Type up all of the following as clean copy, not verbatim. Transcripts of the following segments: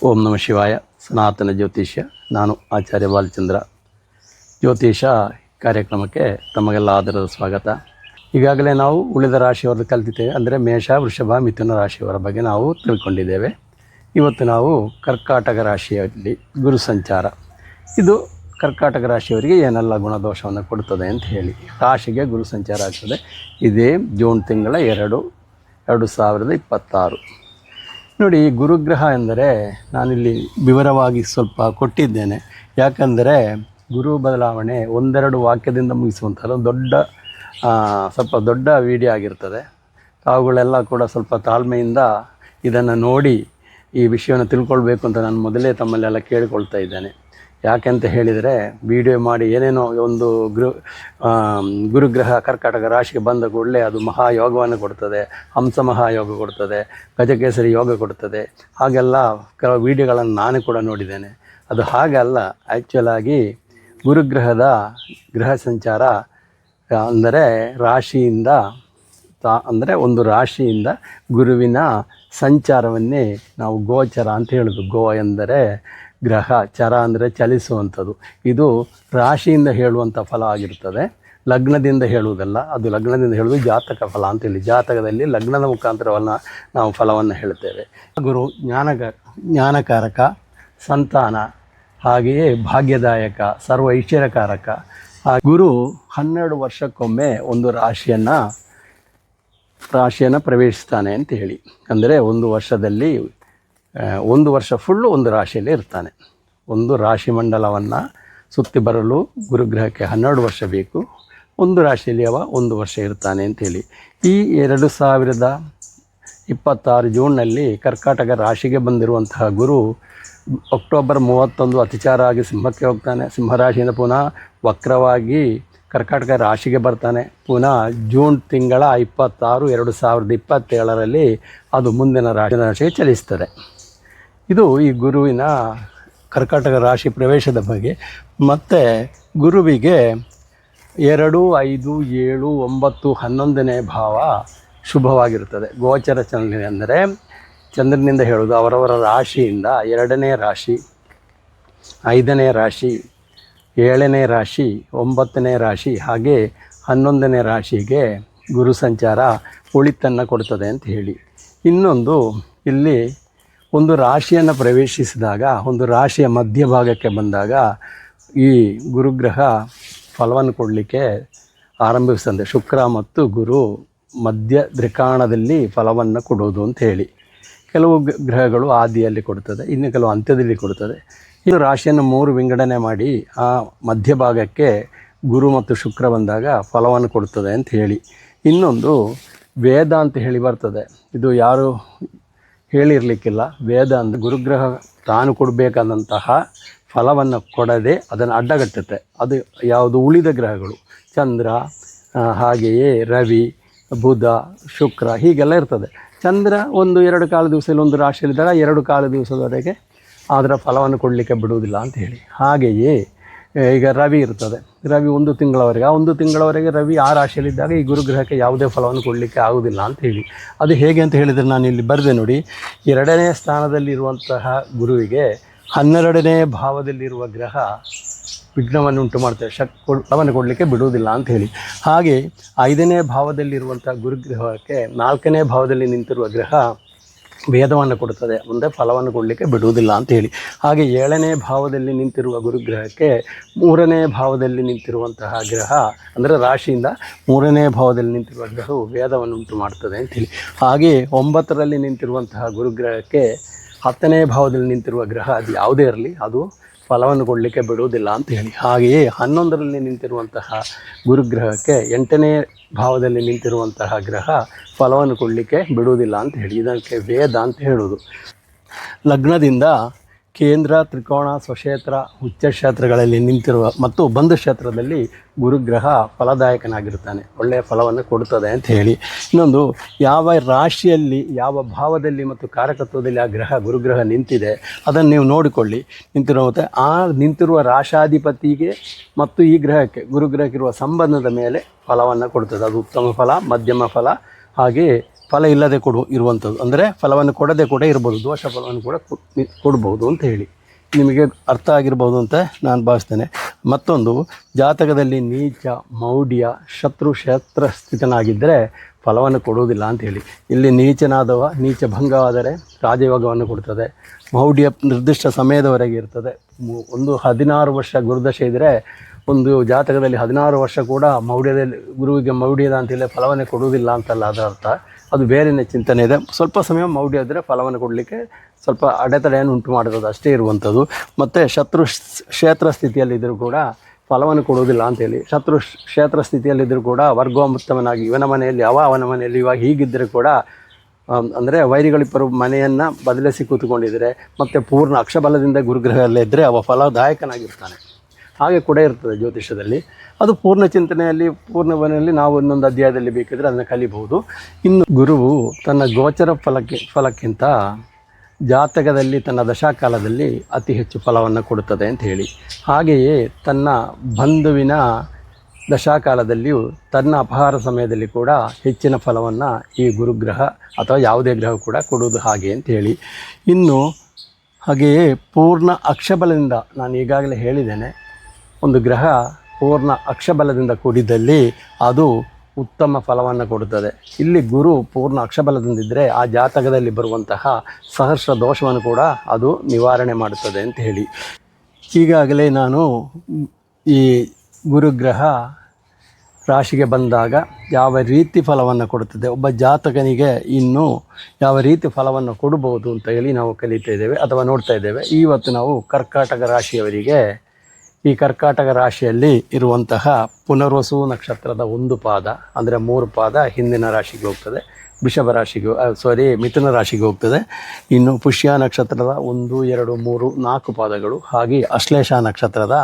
ಓಂ ನಮಃ ಶಿವಾಯ. ಸನಾತನ ಜ್ಯೋತಿಷ್ಯ. ನಾನು ಆಚಾರ್ಯ ಬಾಲಚಂದ್ರ. ಜ್ಯೋತಿಷ ಕಾರ್ಯಕ್ರಮಕ್ಕೆ ತಮಗೆಲ್ಲ ಆದರದ ಸ್ವಾಗತ. ಈಗಾಗಲೇ ನಾವು ಉಳಿದ ರಾಶಿಯವರದ್ದು ಕಲಿತಿದ್ದೇವೆ. ಅಂದರೆ ಮೇಷ, ವೃಷಭ, ಮಿಥುನ ರಾಶಿಯವರ ಬಗ್ಗೆ ನಾವು ತಿಳ್ಕೊಂಡಿದ್ದೇವೆ. ಇವತ್ತು ನಾವು ಕರ್ಕಾಟಕ ರಾಶಿಯಲ್ಲಿ ಗುರು ಸಂಚಾರ, ಇದು ಕರ್ಕಾಟಕ ರಾಶಿಯವರಿಗೆ ಏನೆಲ್ಲ ಗುಣದೋಷವನ್ನು ಕೊಡ್ತದೆ ಅಂತ ಹೇಳಿ. ರಾಶಿಗೆ ಗುರು ಸಂಚಾರ ಆಗ್ತದೆ. ಇದೇ ಜೂನ್ ತಿಂಗಳ 2026. ನೋಡಿ, ಗುರುಗ್ರಹ ಎಂದರೆ ನಾನಿಲ್ಲಿ ವಿವರವಾಗಿ ಸ್ವಲ್ಪ ಕೊಟ್ಟಿದ್ದೇನೆ. ಯಾಕಂದರೆ ಗುರು ಬದಲಾವಣೆ ಒಂದೆರಡು ವಾಕ್ಯದಿಂದ ಮುಗಿಸುವಂಥದ್ದು ಸ್ವಲ್ಪ ದೊಡ್ಡ ವಿಡಿಯೋ ಆಗಿರ್ತದೆ. ತಾವುಗಳೆಲ್ಲ ಕೂಡ ಸ್ವಲ್ಪ ತಾಳ್ಮೆಯಿಂದ ಇದನ್ನು ನೋಡಿ ಈ ವಿಷಯವನ್ನು ತಿಳ್ಕೊಳ್ಬೇಕು ಅಂತ ನಾನು ಮೊದಲೇ ತಮ್ಮಲ್ಲೆಲ್ಲ ಕೇಳಿಕೊಳ್ತಾ ಇದ್ದೇನೆ. ಯಾಕೆಂತ ಹೇಳಿದರೆ, ವಿಡಿಯೋ ಮಾಡಿ ಏನೇನೋ ಒಂದು ಗುರುಗ್ರಹ ಕರ್ಕಾಟಕ ರಾಶಿಗೆ ಬಂದ ಕೂಡಲೇ ಅದು ಮಹಾಯೋಗವನ್ನು ಕೊಡ್ತದೆ, ಹಂಸ ಮಹಾಯೋಗ ಕೊಡ್ತದೆ, ಗಜಕೇಸರಿ ಯೋಗ ಕೊಡ್ತದೆ, ಹಾಗೆಲ್ಲ ಕೆಲವು ವಿಡಿಯೋಗಳನ್ನು ನಾನು ಕೂಡ ನೋಡಿದ್ದೇನೆ. ಅದು ಹಾಗಲ್ಲ. ಆ್ಯಕ್ಚುಲಾಗಿ ಗುರುಗ್ರಹದ ಗೃಹ ಸಂಚಾರ ಅಂದರೆ ರಾಶಿಯಿಂದ ಅಂದರೆ ಒಂದು ರಾಶಿಯಿಂದ ಗುರುವಿನ ಸಂಚಾರವನ್ನೇ ನಾವು ಗೋಚರ ಅಂತ ಹೇಳೋದು. ಗೋ ಎಂದರೆ ಗ್ರಹ, ಚರ ಅಂದರೆ ಚಲಿಸುವಂಥದ್ದು. ಇದು ರಾಶಿಯಿಂದ ಹೇಳುವಂಥ ಫಲ ಆಗಿರ್ತದೆ, ಲಗ್ನದಿಂದ ಹೇಳುವುದಲ್ಲ. ಅದು ಲಗ್ನದಿಂದ ಹೇಳುವುದು ಜಾತಕ ಫಲ ಅಂತೇಳಿ. ಜಾತಕದಲ್ಲಿ ಲಗ್ನದ ಮುಖಾಂತರವನ್ನು ನಾವು ಫಲವನ್ನು ಹೇಳ್ತೇವೆ. ಗುರು ಜ್ಞಾನಕಾರಕ, ಸಂತಾನ, ಹಾಗೆಯೇ ಭಾಗ್ಯದಾಯಕ, ಸರ್ವ ಐಶ್ವರ್ಯಕಾರಕ. ಗುರು 12 ವರ್ಷಕ್ಕೊಮ್ಮೆ ಒಂದು ರಾಶಿಯನ್ನು ಪ್ರವೇಶಿಸ್ತಾನೆ ಅಂತ ಹೇಳಿ. ಅಂದರೆ ಒಂದು ವರ್ಷದಲ್ಲಿ ಒಂದು ವರ್ಷ ಫುಲ್ಲು ಒಂದು ರಾಶಿಯಲ್ಲಿ ಇರ್ತಾನೆ. ಒಂದು ರಾಶಿ ಮಂಡಲವನ್ನು ಸುತ್ತಿ ಬರಲು ಗುರುಗ್ರಹಕ್ಕೆ 12 ವರ್ಷ ಬೇಕು. ಒಂದು ರಾಶಿಯಲ್ಲಿ ಒಂದು ವರ್ಷ ಇರ್ತಾನೆ ಅಂಥೇಳಿ. ಈ 2026 ಜೂನ್ನಲ್ಲಿ ಕರ್ಕಾಟಕ ರಾಶಿಗೆ ಬಂದಿರುವಂತಹ ಗುರು ಅಕ್ಟೋಬರ್ 31 ಅತಿಚಾರ ಆಗಿ ಸಿಂಹಕ್ಕೆ ಹೋಗ್ತಾನೆ. ಸಿಂಹರಾಶಿಯಿಂದ ಪುನಃ ವಕ್ರವಾಗಿ ಕರ್ಕಾಟಕ ರಾಶಿಗೆ ಬರ್ತಾನೆ. ಪುನಃ ಜೂನ್ ತಿಂಗಳ 26, 2027ರಲ್ಲಿ ಅದು ಮುಂದಿನ ರಾಶಿಗೆ ಚಲಿಸ್ತದೆ. ಇದು ಈ ಗುರುವಿನ ಕರ್ಕಾಟಕ ರಾಶಿ ಪ್ರವೇಶದ ಬಗ್ಗೆ. ಮತ್ತು ಗುರುವಿಗೆ 2, 5, 7, 9, 11ನೇ ಭಾವ ಶುಭವಾಗಿರುತ್ತದೆ. ಗೋಚರ ಚಂದ್ರ ಅಂದರೆ ಚಂದ್ರನಿಂದ ಹೇಳೋದು ಅವರವರ ರಾಶಿಯಿಂದ 2ನೇ ರಾಶಿ, 5ನೇ ರಾಶಿ, 7ನೇ ರಾಶಿ, 9ನೇ ರಾಶಿ, ಹಾಗೆ 11ನೇ ರಾಶಿಗೆ ಗುರು ಸಂಚಾರ ಒಳಿತನ್ನು ಕೊಡ್ತದೆ ಅಂತ ಹೇಳಿ. ಇನ್ನೊಂದು, ಇಲ್ಲಿ ಒಂದು ರಾಶಿಯನ್ನು ಪ್ರವೇಶಿಸಿದಾಗ, ಒಂದು ರಾಶಿಯ ಮಧ್ಯಭಾಗಕ್ಕೆ ಬಂದಾಗ ಈ ಗುರುಗ್ರಹ ಫಲವನ್ನು ಕೊಡಲಿಕ್ಕೆ ಆರಂಭಿಸ್ತದೆ. ಶುಕ್ರ ಮತ್ತು ಗುರು ಮಧ್ಯ ತ್ರಿಕೋಣದಲ್ಲಿ ಫಲವನ್ನು ಕೊಡೋದು ಅಂತ ಹೇಳಿ. ಕೆಲವು ಗ್ರಹಗಳು ಆದಿಯಲ್ಲಿ ಕೊಡ್ತದೆ, ಇನ್ನು ಕೆಲವು ಅಂತ್ಯದಲ್ಲಿ ಕೊಡ್ತದೆ. ಇದು ರಾಶಿಯನ್ನು 3 ವಿಂಗಡಣೆ ಮಾಡಿ ಆ ಮಧ್ಯಭಾಗಕ್ಕೆ ಗುರು ಮತ್ತು ಶುಕ್ರ ಬಂದಾಗ ಫಲವನ್ನು ಕೊಡ್ತದೆ ಅಂತ ಹೇಳಿ. ಇನ್ನೊಂದು ವೇದ ಅಂತ ಹೇಳಿ ಬರ್ತದೆ. ಇದು ಯಾರು ಹೇಳಿರಲಿಕ್ಕಿಲ್ಲ. ವೇದ ಅಂದರೆ ಗುರುಗ್ರಹ ತಾನು ಕೊಡಬೇಕಾದಂತಹ ಫಲವನ್ನು ಕೊಡದೆ ಅದನ್ನು ಅಡ್ಡಗಟ್ಟುತ್ತೆ. ಅದು ಯಾವುದು? ಉಳಿದ ಗ್ರಹಗಳು, ಚಂದ್ರ, ಹಾಗೆಯೇ ರವಿ, ಬುಧ, ಶುಕ್ರ, ಹೀಗೆಲ್ಲ ಇರ್ತದೆ. ಚಂದ್ರ 1-2 ಕಾಲ ದಿವಸದಲ್ಲಿ ಒಂದು ರಾಶಿಯಲ್ಲಿದ್ದಾಗ 2 ಕಾಲ ದಿವಸದವರೆಗೆ ಅದರ ಫಲವನ್ನು ಕೊಡಲಿಕ್ಕೆ ಬಿಡುವುದಿಲ್ಲ ಅಂತ ಹೇಳಿ. ಹಾಗೆಯೇ ಈಗ ರವಿ ಇರ್ತದೆ. ರವಿ 1 ತಿಂಗಳವರೆಗೆ, ಆ 1 ತಿಂಗಳವರೆಗೆ ರವಿ ಆ ರಾಶಿಯಲ್ಲಿದ್ದಾಗ ಈ ಗುರುಗ್ರಹಕ್ಕೆ ಯಾವುದೇ ಫಲವನ್ನು ಕೊಡಲಿಕ್ಕೆ ಆಗುವುದಿಲ್ಲ ಅಂತ ಹೇಳಿ. ಅದು ಹೇಗೆ ಅಂತ ಹೇಳಿದರೆ, ನಾನು ಇಲ್ಲಿ ಬರೆದೆ ನೋಡಿ. 2ನೇ ಸ್ಥಾನದಲ್ಲಿರುವಂತಹ ಗುರುವಿಗೆ 12ನೇ ಭಾವದಲ್ಲಿರುವ ಗ್ರಹ ವಿಘ್ನವನ್ನು ಉಂಟು ಮಾಡ್ತೇವೆ, ಫಲವನ್ನು ಕೊಡಲಿಕ್ಕೆ ಬಿಡುವುದಿಲ್ಲ ಅಂತ ಹೇಳಿ. ಹಾಗೆ 5ನೇ ಭಾವದಲ್ಲಿರುವಂಥ ಗುರುಗ್ರಹಕ್ಕೆ 4ನೇ ಭಾವದಲ್ಲಿ ನಿಂತಿರುವ ಗ್ರಹ ಭೇದವನ್ನು ಕೊಡುತ್ತದೆ, ಮುಂದೆ ಫಲವನ್ನು ಕೊಡಲಿಕ್ಕೆ ಬಿಡುವುದಿಲ್ಲ ಅಂತ ಹೇಳಿ. ಹಾಗೆ 7ನೇ ಭಾವದಲ್ಲಿ ನಿಂತಿರುವ ಗುರುಗ್ರಹಕ್ಕೆ 3ನೇ ಭಾವದಲ್ಲಿ ನಿಂತಿರುವಂತಹ ಗ್ರಹ, ಅಂದರೆ ರಾಶಿಯಿಂದ 3ನೇ ಭಾವದಲ್ಲಿ ನಿಂತಿರುವ ಗ್ರಹವು ಭೇದವನ್ನು ಉಂಟು ಮಾಡ್ತದೆ ಅಂಥೇಳಿ. ಹಾಗೆ 9ರಲ್ಲಿ ನಿಂತಿರುವಂತಹ ಗುರುಗ್ರಹಕ್ಕೆ 10ನೇ ಭಾವದಲ್ಲಿ ನಿಂತಿರುವ ಗ್ರಹ, ಅದು ಯಾವುದೇ ಇರಲಿ, ಅದು ಫಲವನ್ನು ಕೊಡಲಿಕ್ಕೆ ಬಿಡುವುದಿಲ್ಲ ಅಂತ ಹೇಳಿ. ಹಾಗೆಯೇ 11ರಲ್ಲಿ ನಿಂತಿರುವಂತಹ ಗುರುಗ್ರಹಕ್ಕೆ 8ನೇ ಭಾವದಲ್ಲಿ ನಿಂತಿರುವಂತಹ ಗ್ರಹ ಫಲವನ್ನು ಕೊಡಲಿಕ್ಕೆ ಬಿಡುವುದಿಲ್ಲ ಅಂತ ಹೇಳಿ. ಇದಕ್ಕೆ ವೇದ ಅಂತ ಹೇಳುವುದು. ಲಗ್ನದಿಂದ ಕೇಂದ್ರ, ತ್ರಿಕೋಣ, ಸ್ವಕ್ಷೇತ್ರ, ಉಚ್ಚಕ್ಷೇತ್ರಗಳಲ್ಲಿ ನಿಂತಿರುವ ಮತ್ತು ಬಂಧು ಕ್ಷೇತ್ರದಲ್ಲಿ ಗುರುಗ್ರಹ ಫಲದಾಯಕನಾಗಿರ್ತಾನೆ, ಒಳ್ಳೆಯ ಫಲವನ್ನು ಕೊಡುತ್ತದೆ ಅಂತ ಹೇಳಿ. ಇನ್ನೊಂದು, ಯಾವ ರಾಶಿಯಲ್ಲಿ, ಯಾವ ಭಾವದಲ್ಲಿ ಮತ್ತು ಕಾರಕತ್ವದಲ್ಲಿ ಆ ಗ್ರಹ ಗುರುಗ್ರಹ ನಿಂತಿದೆ ಅದನ್ನು ನೀವು ನೋಡಿಕೊಳ್ಳಿ. ನಿಂತಿರುವ ಆ ನಿಂತಿರುವ ರಾಶಾಧಿಪತಿಗೆ ಮತ್ತು ಈ ಗ್ರಹಕ್ಕೆ, ಗುರುಗ್ರಹಕ್ಕಿರುವ ಸಂಬಂಧದ ಮೇಲೆ ಫಲವನ್ನು ಕೊಡ್ತದೆ. ಅದು ಉತ್ತಮ ಫಲ, ಮಧ್ಯಮ ಫಲ, ಹಾಗೆಯೇ ಫಲ ಇಲ್ಲದೆ ಇರುವಂಥದ್ದು, ಅಂದರೆ ಫಲವನ್ನು ಕೊಡದೆ ಕೂಡ ಇರ್ಬೋದು, ದೋಷ ಫಲವನ್ನು ಕೂಡ ಕೊಡ್ಬೋದು ಅಂತ ಹೇಳಿ ನಿಮಗೆ ಅರ್ಥ ಆಗಿರ್ಬೋದು ಅಂತ ನಾನು ಭಾವಿಸ್ತೇನೆ. ಮತ್ತೊಂದು, ಜಾತಕದಲ್ಲಿ ನೀಚ, ಮೌಢ್ಯ, ಶತ್ರು ಕ್ಷೇತ್ರ ಸ್ಥಿತನಾಗಿದ್ದರೆ ಫಲವನ್ನು ಕೊಡುವುದಿಲ್ಲ ಅಂತ ಹೇಳಿ. ಇಲ್ಲಿ ನೀಚನಾದವ ನೀಚ ಭಂಗವಾದರೆ ರಾಜಯೋಗವನ್ನು ಕೊಡ್ತದೆ. ಮೌಢ್ಯ ನಿರ್ದಿಷ್ಟ ಸಮಯದವರೆಗೆ ಇರ್ತದೆ. 16 ವರ್ಷ ಗುರುದಶೆ ಇದ್ದರೆ ಒಂದು ಜಾತಕದಲ್ಲಿ 16 ವರ್ಷ ಕೂಡ ಮೌಢ್ಯದಲ್ಲಿ ಗುರುವಿಗೆ ಮೌಢ್ಯದ ಅಂತೇಳಿ ಫಲವನ್ನೇ ಕೊಡುವುದಿಲ್ಲ ಅಂತಲ್ಲ ಅದರ ಅರ್ಥ. ಅದು ಬೇರೆಯೇ ಚಿಂತನೆ ಇದೆ. ಸ್ವಲ್ಪ ಸಮಯ ಮೌಢ್ಯ ಇದ್ದರೆ ಫಲವನ್ನು ಕೊಡಲಿಕ್ಕೆ ಸ್ವಲ್ಪ ಅಡೆತಡೆಯನ್ನು ಉಂಟು ಮಾಡಿರೋದು ಅಷ್ಟೇ ಇರುವಂಥದ್ದು. ಮತ್ತು ಶತ್ರು ಕ್ಷೇತ್ರ ಸ್ಥಿತಿಯಲ್ಲಿದ್ದರೂ ಕೂಡ ಫಲವನ್ನು ಕೊಡುವುದಿಲ್ಲ ಅಂತೇಳಿ. ಶತ್ರು ಕ್ಷೇತ್ರ ಸ್ಥಿತಿಯಲ್ಲಿದ್ದರೂ ಕೂಡ ವರ್ಗೋಮುತ್ತಮನಾಗಿ ಇವನ ಮನೆಯಲ್ಲಿ ಅವನ ಮನೆಯಲ್ಲಿ ಇವಾಗ ಹೀಗಿದ್ದರೆ ಕೂಡ ಅಂದರೆ ವೈರಿಗಳಿಬ್ಬರು ಮನೆಯನ್ನು ಬದಲಿಸಿ ಕೂತ್ಕೊಂಡಿದ್ದರೆ ಮತ್ತು ಪೂರ್ಣ ಅಕ್ಷಬಲದಿಂದ ಗುರುಗ್ರಹದಲ್ಲೇ ಇದ್ದರೆ ಅವ ಫಲದಾಯಕನಾಗಿರ್ತಾನೆ. ಹಾಗೆ ಕೂಡ ಇರ್ತದೆ ಜ್ಯೋತಿಷ್ಯದಲ್ಲಿ. ಅದು ಪೂರ್ಣ ಚಿಂತನೆಯಲ್ಲಿ ಪೂರ್ಣವನಲ್ಲಿ ನಾವು ಇನ್ನೊಂದು ಅಧ್ಯಾಯದಲ್ಲಿ ಬೇಕಿದ್ರೆ ಅದನ್ನು ಕಲಿಬಹುದು. ಇನ್ನು ಗುರುವು ತನ್ನ ಗೋಚರ ಫಲಕ್ಕಿಂತ ಜಾತಕದಲ್ಲಿ ತನ್ನ ದಶಾಕಾಲದಲ್ಲಿ ಅತಿ ಹೆಚ್ಚು ಫಲವನ್ನು ಕೊಡುತ್ತದೆ ಅಂತ ಹೇಳಿ. ಹಾಗೆಯೇ ತನ್ನ ಬಂಧುವಿನ ದಶಾಕಾಲದಲ್ಲಿಯೂ ತನ್ನ ಅಪಹಾರ ಸಮಯದಲ್ಲಿ ಕೂಡ ಹೆಚ್ಚಿನ ಫಲವನ್ನು ಈ ಗುರುಗ್ರಹ ಅಥವಾ ಯಾವುದೇ ಗ್ರಹ ಕೂಡ ಕೊಡುವುದು ಹಾಗೆ ಅಂತ ಹೇಳಿ. ಇನ್ನು ಹಾಗೆಯೇ ಪೂರ್ಣ ಅಕ್ಷಬಲದಿಂದ, ನಾನು ಈಗಾಗಲೇ ಹೇಳಿದ್ದೇನೆ, ಒಂದು ಗ್ರಹ ಪೂರ್ಣ ಅಕ್ಷಬಲದಿಂದ ಕೂಡಿದ್ದಲ್ಲಿ ಅದು ಉತ್ತಮ ಫಲವನ್ನು ಕೊಡುತ್ತದೆ. ಇಲ್ಲಿ ಗುರು ಪೂರ್ಣ ಅಕ್ಷಬಲದಿಂದಿದ್ದರೆ ಆ ಜಾತಕದಲ್ಲಿ ಬರುವಂತಹ ಸಹಸ್ರ ದೋಷವನ್ನು ಕೂಡ ಅದು ನಿವಾರಣೆ ಮಾಡುತ್ತದೆ ಅಂತ ಹೇಳಿ. ಈಗಾಗಲೇ ನಾನು ಈ ಗುರುಗ್ರಹ ರಾಶಿಗೆ ಬಂದಾಗ ಯಾವ ರೀತಿ ಫಲವನ್ನು ಕೊಡುತ್ತದೆ, ಒಬ್ಬ ಜಾತಕನಿಗೆ ಇನ್ನು ಯಾವ ರೀತಿ ಫಲವನ್ನು ಕೊಡಬಹುದು ಅಂತ ಹೇಳಿ ನಾವು ಕಲಿತಾ ಇದ್ದೇವೆ ಅಥವಾ ನೋಡ್ತಾ ಇದ್ದೇವೆ. ಇವತ್ತು ನಾವು ಕರ್ಕಾಟಕ ರಾಶಿಯವರಿಗೆ, ಈ ಕರ್ಕಾಟಕ ರಾಶಿಯಲ್ಲಿ ಇರುವಂತಹ ಪುನರ್ವಸು ನಕ್ಷತ್ರದ ಒಂದು ಪಾದ, ಅಂದರೆ 3 ಪಾದ ಹಿಂದಿನ ರಾಶಿಗೆ ಹೋಗ್ತದೆ, ಮಿಥುನ ರಾಶಿಗೆ ಹೋಗ್ತದೆ. ಇನ್ನು ಪುಷ್ಯ ನಕ್ಷತ್ರದ 1, 2, 3, 4 ಪಾದಗಳು, ಹಾಗೆ ಅಶ್ಲೇಷ ನಕ್ಷತ್ರದ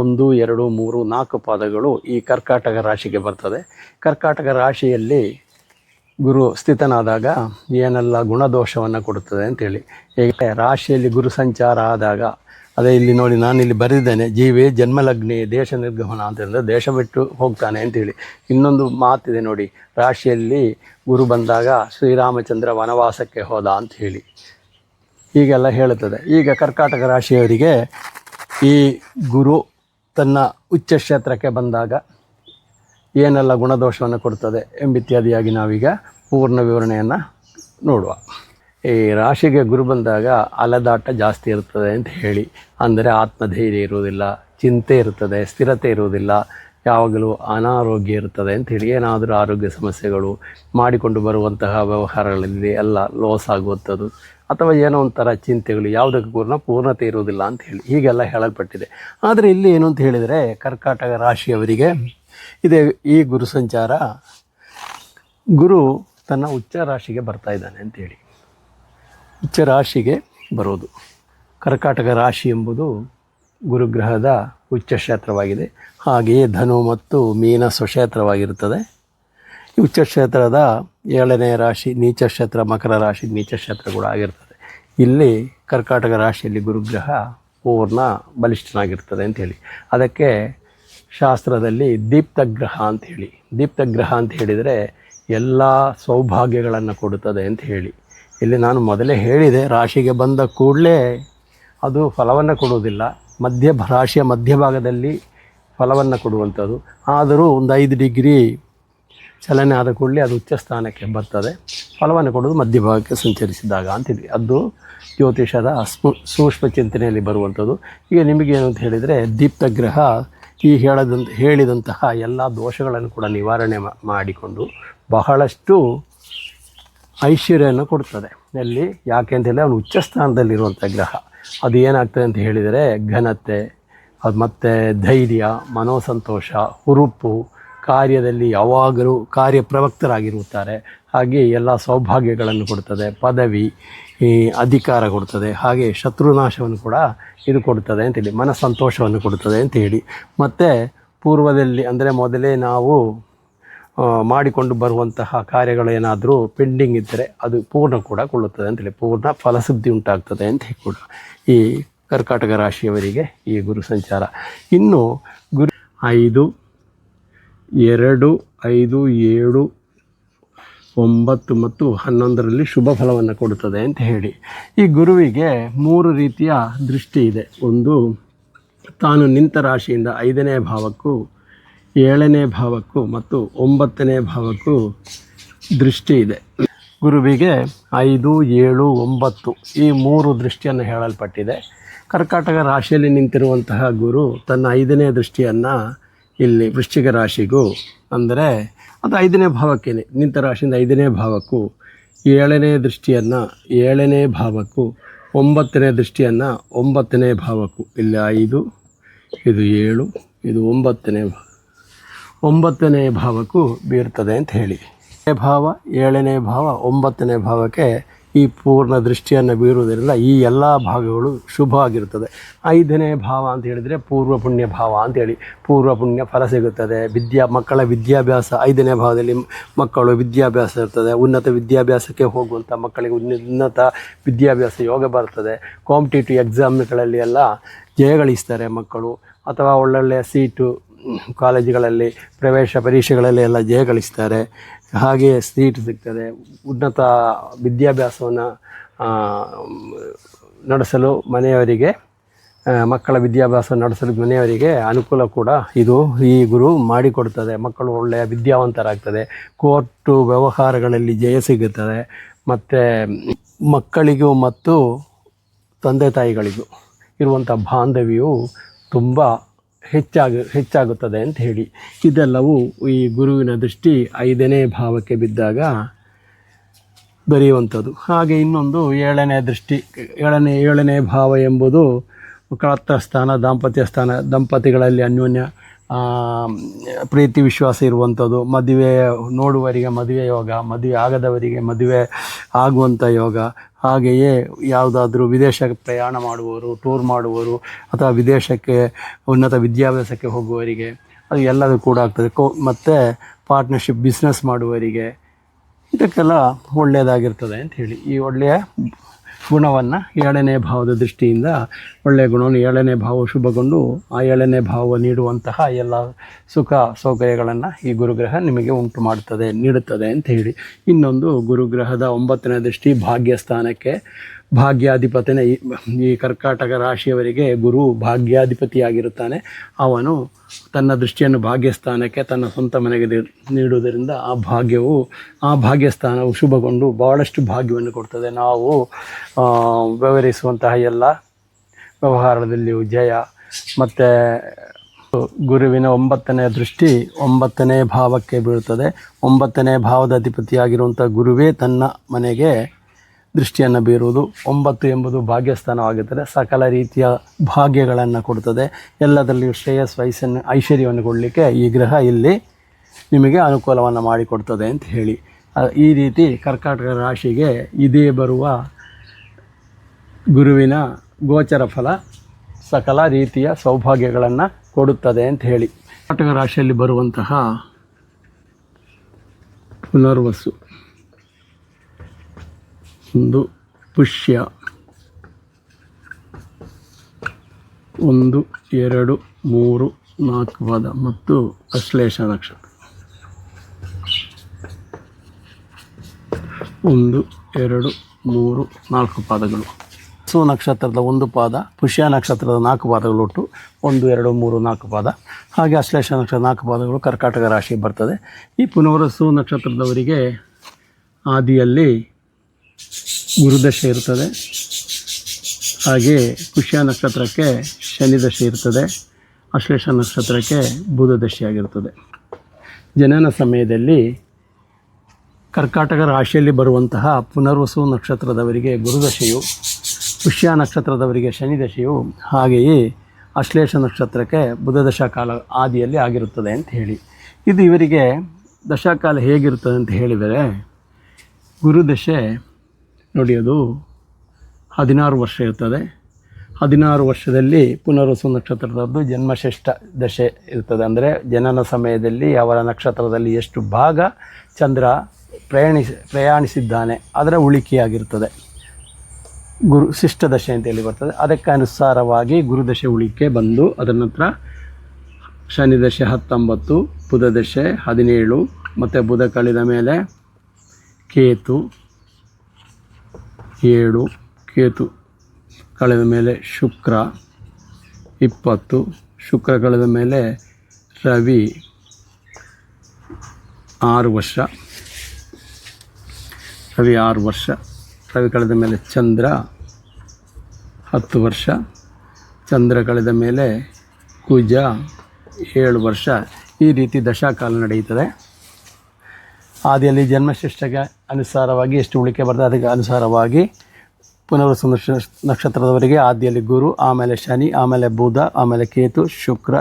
1, 2, 3, 4 ಪಾದಗಳು ಈ ಕರ್ಕಾಟಕ ರಾಶಿಗೆ ಬರ್ತದೆ. ಕರ್ಕಾಟಕ ರಾಶಿಯಲ್ಲಿ ಗುರು ಸ್ಥಿತನಾದಾಗ ಏನೆಲ್ಲ ಗುಣದೋಷವನ್ನು ಕೊಡುತ್ತದೆ ಅಂತೇಳಿ. ಈಗ ರಾಶಿಯಲ್ಲಿ ಗುರು ಸಂಚಾರ ಆದಾಗ, ಅದೇ ಇಲ್ಲಿ ನೋಡಿ ನಾನು ಇಲ್ಲಿ ಬರೆದಿದ್ದೇನೆ, ಜೀವೇ ಜನ್ಮಲಗ್ನಿ ದೇಶ ನಿರ್ಗಮನ ಅಂತ ಹೇಳಿದ್ರೆ ದೇಶ ಬಿಟ್ಟು ಹೋಗ್ತಾನೆ ಅಂತೇಳಿ. ಇನ್ನೊಂದು ಮಾತಿದೆ ನೋಡಿ, ರಾಶಿಯಲ್ಲಿ ಗುರು ಬಂದಾಗ ಶ್ರೀರಾಮಚಂದ್ರ ವನವಾಸಕ್ಕೆ ಹೋದ ಅಂತ ಹೇಳಿ ಹೀಗೆಲ್ಲ ಹೇಳುತ್ತದೆ. ಈಗ ಕರ್ಕಾಟಕ ರಾಶಿಯವರಿಗೆ ಈ ಗುರು ತನ್ನ ಉಚ್ಚ ಕ್ಷೇತ್ರಕ್ಕೆ ಬಂದಾಗ ಏನೆಲ್ಲ ಗುಣದೋಷವನ್ನು ಕೊಡ್ತದೆ ಎಂಬಿತ್ಯಾದಿಯಾಗಿ ನಾವೀಗ ಪೂರ್ಣ ವಿವರಣೆಯನ್ನು ನೋಡುವ. ಈ ರಾಶಿಗೆ ಗುರು ಬಂದಾಗ ಅಲೆದಾಟ ಜಾಸ್ತಿ ಇರ್ತದೆ ಅಂತ ಹೇಳಿ. ಅಂದರೆ ಆತ್ಮಧೈರ್ಯ ಇರುವುದಿಲ್ಲ, ಚಿಂತೆ ಇರ್ತದೆ, ಸ್ಥಿರತೆ ಇರುವುದಿಲ್ಲ, ಯಾವಾಗಲೂ ಅನಾರೋಗ್ಯ ಇರ್ತದೆ ಅಂಥೇಳಿ. ಏನಾದರೂ ಆರೋಗ್ಯ ಸಮಸ್ಯೆಗಳು, ಮಾಡಿಕೊಂಡು ಬರುವಂತಹ ವ್ಯವಹಾರಗಳಲ್ಲಿ ಎಲ್ಲ ಲಾಸ್ ಆಗುವಂಥದ್ದು, ಅಥವಾ ಏನೋ ಒಂಥರ ಚಿಂತೆಗಳು, ಯಾವುದಕ್ಕೂ ಕೂಡ ಪೂರ್ಣತೆ ಇರುವುದಿಲ್ಲ ಅಂತ ಹೇಳಿ ಹೀಗೆಲ್ಲ ಹೇಳಲ್ಪಟ್ಟಿದೆ. ಆದರೆ ಇಲ್ಲಿ ಏನು ಅಂತ ಹೇಳಿದರೆ, ಕರ್ಕಾಟಕ ರಾಶಿಯವರಿಗೆ ಇದೆ ಈ ಗುರು ಸಂಚಾರ, ಗುರು ತನ್ನ ಉಚ್ಚ ರಾಶಿಗೆ ಬರ್ತಾ ಇದ್ದಾನೆ ಅಂತೇಳಿ. ಉಚ್ಚ ರಾಶಿಗೆ ಬರೋದು, ಕರ್ಕಾಟಕ ರಾಶಿ ಎಂಬುದು ಗುರುಗ್ರಹದ ಉಚ್ಚ ಕ್ಷೇತ್ರವಾಗಿದೆ. ಹಾಗೆಯೇ ಧನು ಮತ್ತು ಮೀನ ಸ್ವಕ್ಷೇತ್ರವಾಗಿರುತ್ತದೆ. ಈ ಉಚ್ಚ ಕ್ಷೇತ್ರದ 7ನೇ ರಾಶಿ ನೀಚ ಕ್ಷೇತ್ರ, ಮಕರ ರಾಶಿ ನೀಚ ಕ್ಷೇತ್ರ ಕೂಡ ಆಗಿರ್ತದೆ. ಇಲ್ಲಿ ಕರ್ಕಾಟಕ ರಾಶಿಯಲ್ಲಿ ಗುರುಗ್ರಹ ಪೂರ್ಣ ಬಲಿಷ್ಠನಾಗಿರ್ತದೆ ಅಂಥೇಳಿ. ಅದಕ್ಕೆ ಶಾಸ್ತ್ರದಲ್ಲಿ ದೀಪ್ತಗ್ರಹ ಅಂಥೇಳಿ. ದೀಪ್ತಗ್ರಹ ಅಂತ ಹೇಳಿದರೆ ಎಲ್ಲ ಸೌಭಾಗ್ಯಗಳನ್ನು ಕೊಡುತ್ತದೆ ಅಂತ ಹೇಳಿ. ಇಲ್ಲಿ ನಾನು ಮೊದಲೇ ಹೇಳಿದೆ, ರಾಶಿಗೆ ಬಂದ ಕೂಡಲೇ ಅದು ಫಲವನ್ನು ಕೊಡುವುದಿಲ್ಲ, ರಾಶಿಯ ಮಧ್ಯಭಾಗದಲ್ಲಿ ಫಲವನ್ನು ಕೊಡುವಂಥದ್ದು. ಆದರೂ ಒಂದು 5 ಡಿಗ್ರಿ ಚಲನೆ ಆದ ಕೂಡಲೇ ಅದು ಉಚ್ಚ ಸ್ಥಾನಕ್ಕೆ ಬರ್ತದೆ, ಫಲವನ್ನು ಕೊಡೋದು ಮಧ್ಯಭಾಗಕ್ಕೆ ಸಂಚರಿಸಿದಾಗ ಅಂತೇಳಿ. ಅದು ಜ್ಯೋತಿಷದ ಸೂಕ್ಷ್ಮ ಚಿಂತನೆಯಲ್ಲಿ ಬರುವಂಥದ್ದು. ಈಗ ನಿಮಗೇನು ಅಂತ ಹೇಳಿದರೆ, ದೀಪ್ತಗ್ರಹ ಈ ಹೇಳಿದಂತಹ ಎಲ್ಲ ದೋಷಗಳನ್ನು ಕೂಡ ನಿವಾರಣೆ ಮಾಡಿಕೊಂಡು ಬಹಳಷ್ಟು ಐಶ್ವರ್ಯವನ್ನು ಕೊಡ್ತದೆ. ಅಲ್ಲಿ ಯಾಕೆ ಅಂತ ಹೇಳಿದ್ರೆ ಅವನು ಉಚ್ಚ ಸ್ಥಾನದಲ್ಲಿರುವಂಥ ಗ್ರಹ. ಅದು ಏನಾಗ್ತದೆ ಅಂತ ಹೇಳಿದರೆ ಘನತೆ, ಅದು ಮತ್ತು ಧೈರ್ಯ, ಮನೋಸಂತೋಷ, ಹುರುಪು, ಕಾರ್ಯದಲ್ಲಿ ಯಾವಾಗಲೂ ಕಾರ್ಯಪ್ರವಕ್ತರಾಗಿರುತ್ತಾರೆ. ಹಾಗೆ ಎಲ್ಲ ಸೌಭಾಗ್ಯಗಳನ್ನು ಕೊಡ್ತದೆ, ಪದವಿ, ಅಧಿಕಾರ ಕೊಡ್ತದೆ. ಹಾಗೆ ಶತ್ರುನಾಶವನ್ನು ಕೂಡ ಇದು ಕೊಡ್ತದೆ ಅಂತೇಳಿ, ಮನಸ್ಸಂತೋಷವನ್ನು ಕೊಡ್ತದೆ ಅಂತೇಳಿ. ಮತ್ತು ಪೂರ್ವದಲ್ಲಿ ಅಂದರೆ ಮೊದಲೇ ನಾವು ಮಾಡಿಕೊಂಡು ಬರುವಂತಹ ಕಾರ್ಯಗಳೇನಾದರೂ ಪೆಂಡಿಂಗ್ ಇದ್ದರೆ ಅದು ಪೂರ್ಣ ಕೂಡ ಕೊಳ್ಳುತ್ತದೆ ಅಂತೇಳಿ, ಪೂರ್ಣ ಫಲಸಿದ್ಧಿ ಉಂಟಾಗ್ತದೆ ಅಂತ ಕೂಡ ಈ ಕರ್ಕಾಟಕ ರಾಶಿಯವರಿಗೆ ಈ ಗುರು ಸಂಚಾರ. ಇನ್ನು ಗುರು 5, 2, 5, 7, 9 ಮತ್ತು 11ರಲ್ಲಿ ಶುಭ ಫಲವನ್ನು ಕೊಡುತ್ತದೆ ಅಂತ ಹೇಳಿ. ಈ ಗುರುವಿಗೆ 3 ರೀತಿಯ ದೃಷ್ಟಿ ಇದೆ. ಒಂದು, ತಾನು ನಿಂತ ರಾಶಿಯಿಂದ 5ನೇ ಭಾವಕ್ಕೂ 7ನೇ ಭಾವಕ್ಕೂ ಮತ್ತು 9ನೇ ಭಾವಕ್ಕೂ ದೃಷ್ಟಿ ಇದೆ. ಗುರುವಿಗೆ 5, 7, 9 ಈ 3 ದೃಷ್ಟಿಯನ್ನು ಹೇಳಲ್ಪಟ್ಟಿದೆ. ಕರ್ಕಾಟಕ ರಾಶಿಯಲ್ಲಿ ನಿಂತಿರುವಂತಹ ಗುರು ತನ್ನ 5ನೇ ದೃಷ್ಟಿಯನ್ನು ಇಲ್ಲಿ ವೃಶ್ಚಿಕ ರಾಶಿಗೂ, ಅಂದರೆ ಅದು 5ನೇ ಭಾವಕ್ಕೆ, ನಿಂತ ರಾಶಿಯಿಂದ 5ನೇ ಭಾವಕ್ಕೂ, 7ನೇ ದೃಷ್ಟಿಯನ್ನು 7ನೇ ಭಾವಕ್ಕೂ, 9ನೇ ದೃಷ್ಟಿಯನ್ನು 9ನೇ ಭಾವಕ್ಕೂ, ಇಲ್ಲಿ 5, ಇದು 7, ಇದು 9ನೇ ಭಾವಕ್ಕೂ ಬೀರ್ತದೆ ಅಂತ ಹೇಳಿ. ಭಾವ 7ನೇ ಭಾವ 9ನೇ ಭಾವಕ್ಕೆ ಈ ಪೂರ್ಣ ದೃಷ್ಟಿಯನ್ನು ಬೀರುವುದರಿಂದ ಈ ಎಲ್ಲ ಭಾಗಗಳು ಶುಭ ಆಗಿರುತ್ತದೆ. 5ನೇ ಭಾವ ಅಂತ ಹೇಳಿದರೆ ಪೂರ್ವ ಪುಣ್ಯ ಭಾವ ಅಂತೇಳಿ, ಪೂರ್ವ ಪುಣ್ಯ ಫಲ ಸಿಗುತ್ತದೆ. ಮಕ್ಕಳ ವಿದ್ಯಾಭ್ಯಾಸ 5ನೇ ಭಾವದಲ್ಲಿ ಮಕ್ಕಳು ವಿದ್ಯಾಭ್ಯಾಸ ಇರ್ತದೆ. ಉನ್ನತ ವಿದ್ಯಾಭ್ಯಾಸಕ್ಕೆ ಹೋಗುವಂಥ ಮಕ್ಕಳಿಗೆ ಉನ್ನತ ವಿದ್ಯಾಭ್ಯಾಸ ಯೋಗ ಬರ್ತದೆ. ಕಾಂಪಿಟೇಟಿವ್ ಎಕ್ಸಾಮ್ಗಳಲ್ಲಿ ಎಲ್ಲ ಜಯಗಳಿಸ್ತಾರೆ ಮಕ್ಕಳು, ಅಥವಾ ಒಳ್ಳೊಳ್ಳೆಯ ಸೀಟು ಕಾಲೇಜುಗಳಲ್ಲಿ ಪ್ರವೇಶ ಪರೀಕ್ಷೆಗಳಲ್ಲಿ ಎಲ್ಲ ಜಯಗಳಿಸ್ತಾರೆ. ಹಾಗೆಯೇ ಸೀಟ್ ಸಿಗ್ತದೆ. ಉನ್ನತ ವಿದ್ಯಾಭ್ಯಾಸವನ್ನು ನಡೆಸಲು ಮನೆಯವರಿಗೆ, ಮಕ್ಕಳ ವಿದ್ಯಾಭ್ಯಾಸ ನಡೆಸಲು ಮನೆಯವರಿಗೆ ಅನುಕೂಲ ಕೂಡ ಈ ಗುರು ಮಾಡಿಕೊಡ್ತದೆ. ಮಕ್ಕಳು ಒಳ್ಳೆಯ ವಿದ್ಯಾವಂತರಾಗ್ತದೆ. ಕೋರ್ಟು ವ್ಯವಹಾರಗಳಲ್ಲಿ ಜಯ ಸಿಗುತ್ತದೆ. ಮತ್ತು ಮಕ್ಕಳಿಗೂ ಮತ್ತು ತಂದೆ ತಾಯಿಗಳಿಗೂ ಇರುವಂಥ ಬಾಂಧವ್ಯವು ತುಂಬ ಹೆಚ್ಚಾಗುತ್ತದೆ ಅಂತ ಹೇಳಿ. ಇದೆಲ್ಲವೂ ಈ ಗುರುವಿನ ದೃಷ್ಟಿ 5ನೇ ಭಾವಕ್ಕೆ ಬಿದ್ದಾಗ ಬರೆಯುವಂಥದ್ದು. ಹಾಗೆ ಇನ್ನೊಂದು 7ನೇ ದೃಷ್ಟಿ, 7ನೇ ಭಾವ ಎಂಬುದು ಕಳತ್ರ ಸ್ಥಾನ, ದಾಂಪತ್ಯ ಸ್ಥಾನ. ದಂಪತಿಗಳಲ್ಲಿ ಅನ್ಯೋನ್ಯ ಪ್ರೀತಿ ವಿಶ್ವಾಸ ಇರುವಂಥದ್ದು. ಮದುವೆ ನೋಡುವವರಿಗೆ ಮದುವೆ ಯೋಗ, ಮದುವೆ ಆಗದವರಿಗೆ ಮದುವೆ ಆಗುವಂಥ ಯೋಗ. ಹಾಗೆಯೇ ಯಾವುದಾದ್ರೂ ವಿದೇಶಕ್ಕೆ ಪ್ರಯಾಣ ಮಾಡುವವರು, ಟೂರ್ ಮಾಡುವವರು, ಅಥವಾ ವಿದೇಶಕ್ಕೆ ಉನ್ನತ ವಿದ್ಯಾಭ್ಯಾಸಕ್ಕೆ ಹೋಗುವವರಿಗೆ ಅದು ಎಲ್ಲದೂ ಕೂಡ ಆಗ್ತದೆ. ಮತ್ತು ಪಾರ್ಟ್ನರ್ಶಿಪ್ ಬಿಸ್ನೆಸ್ ಮಾಡುವವರಿಗೆ ಇದಕ್ಕೆಲ್ಲ ಒಳ್ಳೆಯದಾಗಿರ್ತದೆ ಅಂತ ಹೇಳಿ. ಈ ಒಳ್ಳೆಯ ಗುಣವನ್ನು 7ನೇ ಭಾವದ ದೃಷ್ಟಿಯಿಂದ ಒಳ್ಳೆಯ ಗುಣವನ್ನು 7ನೇ ಭಾವ ಶುಭಗೊಂಡು ಆ 7ನೇ ಭಾವ ನೀಡುವಂತಹ ಎಲ್ಲ ಸುಖ ಸೌಕರ್ಯಗಳನ್ನು ಈ ಗುರುಗ್ರಹ ನಿಮಗೆ ಉಂಟು ಮಾಡುತ್ತದೆ, ನೀಡುತ್ತದೆ ಅಂತ ಹೇಳಿ. ಇನ್ನೊಂದು, ಗುರುಗ್ರಹದ 9ನೇ ದೃಷ್ಟಿ ಭಾಗ್ಯಸ್ಥಾನಕ್ಕೆ. ಭಾಗ್ಯಾಧಿಪತಿನೇ ಈ ಕರ್ಕಾಟಕ ರಾಶಿಯವರಿಗೆ ಗುರು ಭಾಗ್ಯಾಧಿಪತಿಯಾಗಿರುತ್ತಾನೆ. ಅವನು ತನ್ನ ದೃಷ್ಟಿಯನ್ನು ಭಾಗ್ಯಸ್ಥಾನಕ್ಕೆ, ತನ್ನ ಸ್ವಂತ ಮನೆಗೆ ನೀಡುವುದರಿಂದ ಆ ಭಾಗ್ಯಸ್ಥಾನವು ಶುಭಗೊಂಡು ಭಾಳಷ್ಟು ಭಾಗ್ಯವನ್ನು ಕೊಡ್ತದೆ. ನಾವು ವ್ಯವಹರಿಸುವಂತಹ ಎಲ್ಲ ವ್ಯವಹಾರದಲ್ಲಿಯೂ ಜಯ. ಮತ್ತು ಗುರುವಿನ 9ನೇ ದೃಷ್ಟಿ 9ನೇ ಭಾವಕ್ಕೆ ಬೀಳುತ್ತದೆ. 9ನೇ ಭಾವದ ಅಧಿಪತಿಯಾಗಿರುವಂಥ ಗುರುವೇ ತನ್ನ ಮನೆಗೆ ದೃಷ್ಟಿಯನ್ನು ಬೀರುವುದು. 9 ಎಂಬುದು ಭಾಗ್ಯಸ್ಥಾನವಾಗಿರುತ್ತದೆ. ಸಕಲ ರೀತಿಯ ಭಾಗ್ಯಗಳನ್ನು ಕೊಡುತ್ತದೆ. ಎಲ್ಲದರಲ್ಲಿಯೂ ಐಶ್ವರ್ಯವನ್ನು ಕೊಡಲಿಕ್ಕೆ ಈ ಗ್ರಹ ಇಲ್ಲಿ ನಿಮಗೆ ಅನುಕೂಲವನ್ನು ಮಾಡಿಕೊಡ್ತದೆ ಅಂತ ಹೇಳಿ. ಈ ರೀತಿ ಕರ್ಕಾಟಕ ರಾಶಿಗೆ ಇದೇ ಬರುವ ಗುರುವಿನ ಗೋಚರ ಫಲ ಸಕಲ ರೀತಿಯ ಸೌಭಾಗ್ಯಗಳನ್ನು ಕೊಡುತ್ತದೆ ಅಂತ ಹೇಳಿ. ಕರ್ಕಾಟಕ ರಾಶಿಯಲ್ಲಿ ಬರುವಂತಹ ಪುನರ್ವಸು, ಒಂದು ಪುಷ್ಯ, 1, 2, 3, 4 ಪಾದ ಮತ್ತು ಆಶ್ಲೇಷ ನಕ್ಷತ್ರ. 1, 2, 3, 4 ಪಾದಗಳು. ನಕ್ಷತ್ರದ 1 ಪಾದ, ಪುಷ್ಯ ನಕ್ಷತ್ರದ 4 ಪಾದಗಳು, ಒಟ್ಟು 1, 2, 3, 4 ಪಾದ. ಹಾಗೆ ಆಶ್ಲೇಷ ನಕ್ಷತ್ರದ 4 ಪಾದಗಳು ಕರ್ಕಾಟಕ ರಾಶಿ ಬರ್ತದೆ. ಈ ಪುನರ್ವಸು ನಕ್ಷತ್ರದವರಿಗೆ ಆದಿಯಲ್ಲಿ ಗುರುದಶೆ ಇರ್ತದೆ. ಹಾಗೆ ಪುಷ್ಯ ನಕ್ಷತ್ರಕ್ಕೆ ಶನಿ ದಶೆ ಇರ್ತದೆ. ಆಶ್ಲೇಷ ನಕ್ಷತ್ರಕ್ಕೆ ಬುಧ ದಶೆಯಾಗಿರ್ತದೆ. ಜನನ ಸಮಯದಲ್ಲಿ ಕರ್ಕಾಟಕ ರಾಶಿಯಲ್ಲಿ ಬರುವಂತಹ ಪುನರ್ವಸು ನಕ್ಷತ್ರದವರಿಗೆ ಗುರುದಶೆಯು, ಪುಷ್ಯ ನಕ್ಷತ್ರದವರಿಗೆ ಶನಿ ದಶೆಯು, ಹಾಗೆಯೇ ಆಶ್ಲೇಷ ನಕ್ಷತ್ರಕ್ಕೆ ಬುಧ ದಶಾಕಾಲ ಆದಿಯಲ್ಲಿ ಆಗಿರುತ್ತದೆ ಅಂತ ಹೇಳಿ. ಇದು ಇವರಿಗೆ ದಶಾಕಾಲ ಹೇಗಿರ್ತದೆ ಅಂತ ಹೇಳಿದರೆ, ಗುರುದಶೆ ನೋಡಿ ಅದು 16 ವರ್ಷ ಇರ್ತದೆ. 16 ವರ್ಷದಲ್ಲಿ ಪುನರ್ವಸು ನಕ್ಷತ್ರದದ್ದು ಜನ್ಮಶ್ರೇಷ್ಠ ದಶೆ ಇರ್ತದೆ. ಅಂದರೆ ಜನನ ಸಮಯದಲ್ಲಿ ಅವರ ನಕ್ಷತ್ರದಲ್ಲಿ ಎಷ್ಟು ಭಾಗ ಚಂದ್ರ ಪ್ರಯಾಣಿಸಿದ್ದಾನೆ ಅದರ ಉಳಿಕೆಯಾಗಿರ್ತದೆ. ಶಿಷ್ಟ ದಶೆ ಅಂತೇಳಿ ಬರ್ತದೆ. ಅದಕ್ಕೆ ಅನುಸಾರವಾಗಿ ಗುರುದಶೆ ಉಳಿಕೆ ಬಂದು ಅದರ ನಂತರ ಶನಿ ದಶೆ 19, ಬುಧ ದಶೆ 17, ಮತ್ತು ಬುಧ ಕಳೆದ ಮೇಲೆ ಕೇತು 7, ಕೇತು ಕಳೆದ ಮೇಲೆ ಶುಕ್ರ 20, ಶುಕ್ರ ಕಳೆದ ಮೇಲೆ ರವಿ 6 ವರ್ಷ, ರವಿ 6 ವರ್ಷ, ರವಿ ಕಳೆದ ಮೇಲೆ ಚಂದ್ರ 10 ವರ್ಷ, ಚಂದ್ರ ಕಳೆದ ಮೇಲೆ ಕುಜ 7 ವರ್ಷ. ಈ ರೀತಿ ದಶಾಕಾಲ ನಡೆಯುತ್ತದೆ. ಆದಿಯಲ್ಲಿ ಜನ್ಮಶ್ರೇಷ್ಠಗೆ ಅನುಸಾರವಾಗಿ ಎಷ್ಟು ಉಳಿಕೆ ಬರ್ತದೆ ಅದಕ್ಕೆ ಅನುಸಾರವಾಗಿ ಪುನರ್ವಸು ನಕ್ಷತ್ರದವರೆಗೆ ಆದಿಯಲ್ಲಿ ಗುರು, ಆಮೇಲೆ ಶನಿ, ಆಮೇಲೆ ಬುಧ, ಆಮೇಲೆ ಕೇತು, ಶುಕ್ರ,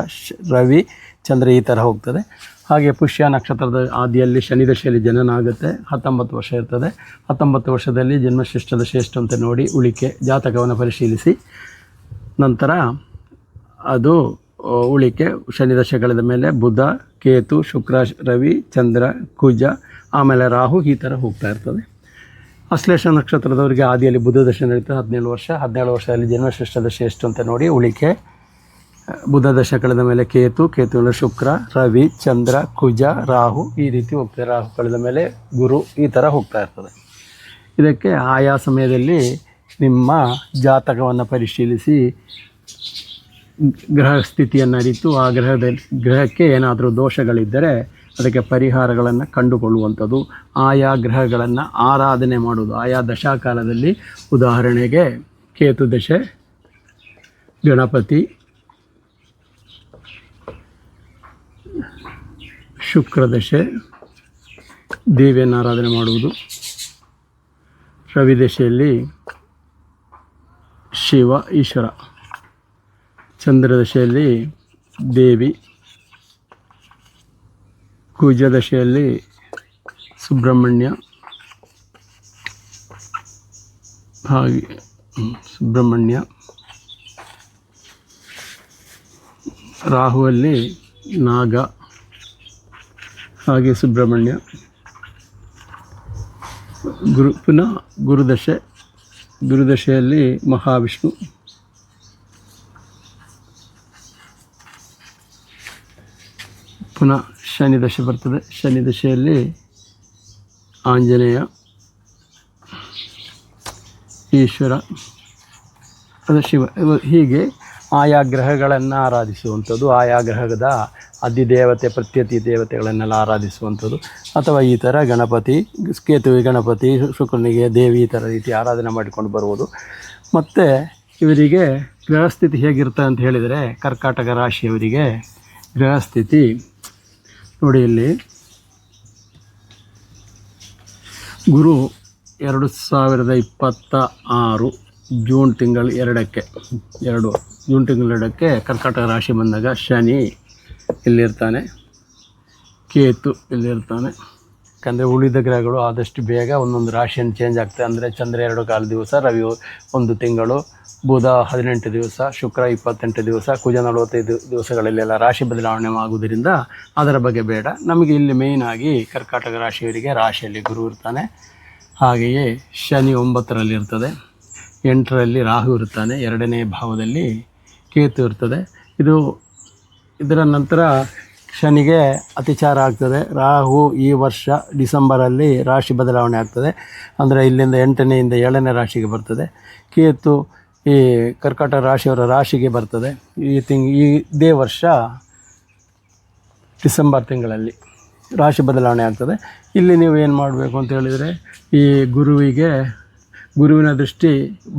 ರವಿ, ಚಂದ್ರ ಈ ಥರ ಹೋಗ್ತದೆ. ಹಾಗೆ ಪುಷ್ಯ ನಕ್ಷತ್ರದ ಆದಿಯಲ್ಲಿ ಶನಿ ದಶೆಯಲ್ಲಿ ಜನನ ಆಗುತ್ತೆ. 19 ವರ್ಷ ಇರ್ತದೆ. 19 ವರ್ಷದಲ್ಲಿ ಜನ್ಮಶ್ರೇಷ್ಠ ದಶೆ ಎಷ್ಟು ಅಂತ ನೋಡಿ ಉಳಿಕೆ ಜಾತಕವನ್ನು ಪರಿಶೀಲಿಸಿ ನಂತರ ಅದು ಉಳಿಕೆ ಶನಿ ದಶೆ ಕಳೆದ ಮೇಲೆ ಬುಧ, ಕೇತು, ಶುಕ್ರ, ರವಿ, ಚಂದ್ರ, ಕುಜ, ಆಮೇಲೆ ರಾಹು ಈ ಥರ ಹೋಗ್ತಾ ಇರ್ತದೆ. ಅಶ್ಲೇಷ ನಕ್ಷತ್ರದವರಿಗೆ ಆದಿಯಲ್ಲಿ ಬುಧ ದಶೆ ನಡೀತದೆ 17 ವರ್ಷ. 17 ವರ್ಷದಲ್ಲಿ ಜನ್ಮಶ್ರೇಷ್ಠ ದಶೆ ಎಷ್ಟು ಅಂತ ನೋಡಿ ಉಳಿಕೆ ಬುಧ ದಶೆ ಕಳೆದ ಮೇಲೆ ಕೇತು, ಕೇತುವಿನ ಶುಕ್ರ, ರವಿ, ಚಂದ್ರ, ಕುಜ, ರಾಹು ಈ ರೀತಿ ಹೋಗ್ತದೆ. ರಾಹು ಕಳೆದ ಮೇಲೆ ಗುರು ಈ ಥರ ಹೋಗ್ತಾ ಇರ್ತದೆ. ಇದಕ್ಕೆ ಆಯಾ ಸಮಯದಲ್ಲಿ ನಿಮ್ಮ ಜಾತಕವನ್ನು ಪರಿಶೀಲಿಸಿ ಗ್ರಹ ಸ್ಥಿತಿಯನ್ನು ಅರಿತು ಆ ಗ್ರಹಕ್ಕೆ ಏನಾದರೂ ದೋಷಗಳಿದ್ದರೆ ಅದಕ್ಕೆ ಪರಿಹಾರಗಳನ್ನು ಕಂಡುಕೊಳ್ಳುವಂಥದ್ದು, ಆಯಾ ಗ್ರಹಗಳನ್ನು ಆರಾಧನೆ ಮಾಡುವುದು ಆಯಾ ದಶಾಕಾಲದಲ್ಲಿ. ಉದಾಹರಣೆಗೆ ಕೇತು ದಶೆ ಗಣಪತಿ, ಶುಕ್ರ ದಶೆ ದೇವಿಯನ್ನು ಆರಾಧನೆ ಮಾಡುವುದು, ರವಿ ದಶೆಯಲ್ಲಿ ಶಿವ ಈಶ್ವರ, ಚಂದ್ರ ದಶೆಯಲ್ಲಿ ದೇವಿ, ಕುಜ ದಶೆಯಲ್ಲಿ ಸುಬ್ರಹ್ಮಣ್ಯ, ಹಾಗೆ ಸುಬ್ರಹ್ಮಣ್ಯ, ರಾಹುವಲ್ಲಿ ನಾಗ, ಹಾಗೆ ಸುಬ್ರಹ್ಮಣ್ಯ, ಪುನಃ ಗುರುದಶೆಯಲ್ಲಿ ಮಹಾವಿಷ್ಣು, ಪುನಃ ಶನಿ ದಶೆ ಬರ್ತದೆ. ಶನಿ ದಶೆಯಲ್ಲಿ ಆಂಜನೇಯ, ಈಶ್ವರ, ಶಿವ. ಹೀಗೆ ಆಯಾ ಗ್ರಹಗಳನ್ನು ಆರಾಧಿಸುವಂಥದ್ದು, ಆಯಾ ಗ್ರಹದ ಅಧಿದೇವತೆ ಪ್ರತ್ಯತಿ ದೇವತೆಗಳನ್ನೆಲ್ಲ ಆರಾಧಿಸುವಂಥದ್ದು. ಅಥವಾ ಈ ಥರ ಗಣಪತಿ, ಕೇತುವಿಗೆ ಗಣಪತಿ, ಶುಕ್ರನಿಗೆ ದೇವಿ ಈ ಥರ ರೀತಿ ಆರಾಧನೆ ಮಾಡಿಕೊಂಡು ಬರುವುದು. ಮತ್ತು ಇವರಿಗೆ ಗ್ರಹಸ್ಥಿತಿ ಹೇಗಿರುತ್ತೆ ಅಂತ ಹೇಳಿದರೆ ಕರ್ಕಾಟಕ ರಾಶಿಯವರಿಗೆ ಗ್ರಹಸ್ಥಿತಿ ನೋಡಿ. ಇಲ್ಲಿ ಗುರು 2026 ಜೂನ್ ತಿಂಗಳು 2ಕ್ಕೆ ಕರ್ಕಾಟಕ ರಾಶಿ ಬಂದಾಗ ಶನಿ ಇಲ್ಲಿರ್ತಾನೆ, ಕೇತು ಇಲ್ಲಿರ್ತಾನೆ. ಯಾಕಂದರೆ ಉಳಿದ ಗ್ರಹಗಳು ಆದಷ್ಟು ಬೇಗ ಒಂದೊಂದು ರಾಶಿಯನ್ನು ಚೇಂಜ್ ಆಗ್ತದೆ. ಅಂದರೆ ಚಂದ್ರ 2 ದಿವಸ, ರವಿ 1 ತಿಂಗಳು, ಬುಧ 18 ದಿವಸ, ಶುಕ್ರ 28 ದಿವಸ, ಕುಜ 45 ದಿವಸಗಳಲ್ಲೆಲ್ಲ ರಾಶಿ ಬದಲಾವಣೆ ಆಗುವುದರಿಂದ ಅದರ ಬಗ್ಗೆ ಬೇಡ. ನಮಗೆ ಇಲ್ಲಿ ಮೇಯ್ನಾಗಿ ಕರ್ಕಾಟಕ ರಾಶಿಯವರಿಗೆ ರಾಶಿಯಲ್ಲಿ ಗುರು ಇರ್ತಾನೆ, ಹಾಗೆಯೇ ಶನಿ 9ರಲ್ಲಿ ಇರ್ತದೆ, 8ರಲ್ಲಿ ರಾಹು ಇರ್ತಾನೆ, 2ನೇ ಭಾವದಲ್ಲಿ ಕೇತು ಇರ್ತದೆ. ಇದರ ನಂತರ ಶನಿಗೆ ಅತಿಚಾರ ಆಗ್ತದೆ. ರಾಹು ಈ ವರ್ಷ ಡಿಸೆಂಬರಲ್ಲಿ ರಾಶಿ ಬದಲಾವಣೆ ಆಗ್ತದೆ. ಅಂದರೆ ಇಲ್ಲಿಂದ 8ನೇಯಿಂದ 7ನೇ ರಾಶಿಗೆ ಬರ್ತದೆ. ಕೇತು ಈ ಕರ್ಕಾಟಕ ರಾಶಿಯವರ ರಾಶಿಗೆ ಬರ್ತದೆ. ಇದೇ ವರ್ಷ ಡಿಸೆಂಬರ್ ತಿಂಗಳಲ್ಲಿ ರಾಶಿ ಬದಲಾವಣೆ ಆಗ್ತದೆ. ಇಲ್ಲಿ ನೀವು ಏನು ಮಾಡಬೇಕು ಅಂತ ಹೇಳಿದರೆ, ಈ ಗುರುವಿನ ದೃಷ್ಟಿ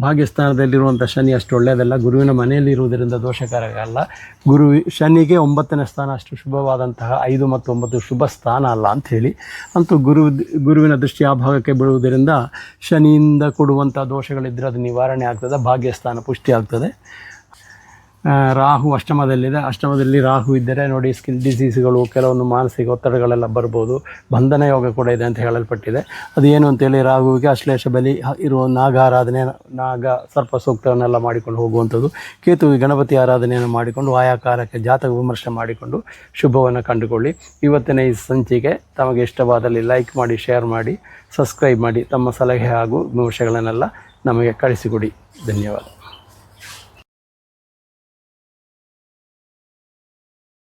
ಭಾಗ್ಯಸ್ಥಾನದಲ್ಲಿರುವಂಥ ಶನಿ ಅಷ್ಟು ಒಳ್ಳೆಯದಲ್ಲ. ಗುರುವಿನ ಮನೆಯಲ್ಲಿ ಇರುವುದರಿಂದ ದೋಷಕಾರಕ ಅಲ್ಲ. ಶನಿಗೆ 9ನೇ ಸ್ಥಾನ ಅಷ್ಟು ಶುಭವಾದಂತಹ 5 ಮತ್ತು 9 ಶುಭ ಸ್ಥಾನ ಅಲ್ಲ ಅಂಥೇಳಿ. ಅಂತೂ ಗುರುವಿನ ದೃಷ್ಟಿ ಆ ಭಾಗಕ್ಕೆ ಬೀಳುವುದರಿಂದ ಶನಿಯಿಂದ ಕೊಡುವಂಥ ದೋಷಗಳಿದ್ದರೆ ಅದು ನಿವಾರಣೆ ಆಗ್ತದೆ, ಭಾಗ್ಯಸ್ಥಾನ ಪುಷ್ಟಿ ಆಗ್ತದೆ. ರಾಹು ಅಷ್ಟಮದಲ್ಲಿ ರಾಹು ಇದ್ದರೆ ನೋಡಿ ಸ್ಕಿನ್ ಡಿಸೀಸ್ಗಳು, ಕೆಲವೊಂದು ಮಾನಸಿಕ ಒತ್ತಡಗಳೆಲ್ಲ ಬರ್ಬೋದು. ಬಂಧನ ಯೋಗ ಕೂಡ ಇದೆ ಅಂತ ಹೇಳಲ್ಪಟ್ಟಿದೆ. ಅದೇನು ಅಂತೇಳಿ ರಾಹುವಿಗೆ ಅಶ್ಲೇಷ ಬಲಿ ಇರುವ ನಾಗ ಆರಾಧನೆ, ಸರ್ಪ ಸೂಕ್ತವನ್ನೆಲ್ಲ ಮಾಡಿಕೊಂಡು ಹೋಗುವಂಥದ್ದು. ಕೇತುವಿಗೆ ಗಣಪತಿ ಆರಾಧನೆಯನ್ನು ಮಾಡಿಕೊಂಡು ಆಯಾ ಕಾಲಕ್ಕೆ ಜಾತಕ ವಿಮರ್ಶೆ ಮಾಡಿಕೊಂಡು ಶುಭವನ್ನು ಕಂಡುಕೊಳ್ಳಿ. ಇವತ್ತಿನ ಈ ಸಂಚಿಕೆ ತಮಗೆ ಇಷ್ಟವಾದಲ್ಲಿ ಲೈಕ್ ಮಾಡಿ, ಶೇರ್ ಮಾಡಿ, ಸಬ್ಸ್ಕ್ರೈಬ್ ಮಾಡಿ, ತಮ್ಮ ಸಲಹೆ ಹಾಗೂ ವಿಮರ್ಶೆಗಳನ್ನೆಲ್ಲ ನಮಗೆ ಕಳಿಸಿಕೊಡಿ. ಧನ್ಯವಾದ.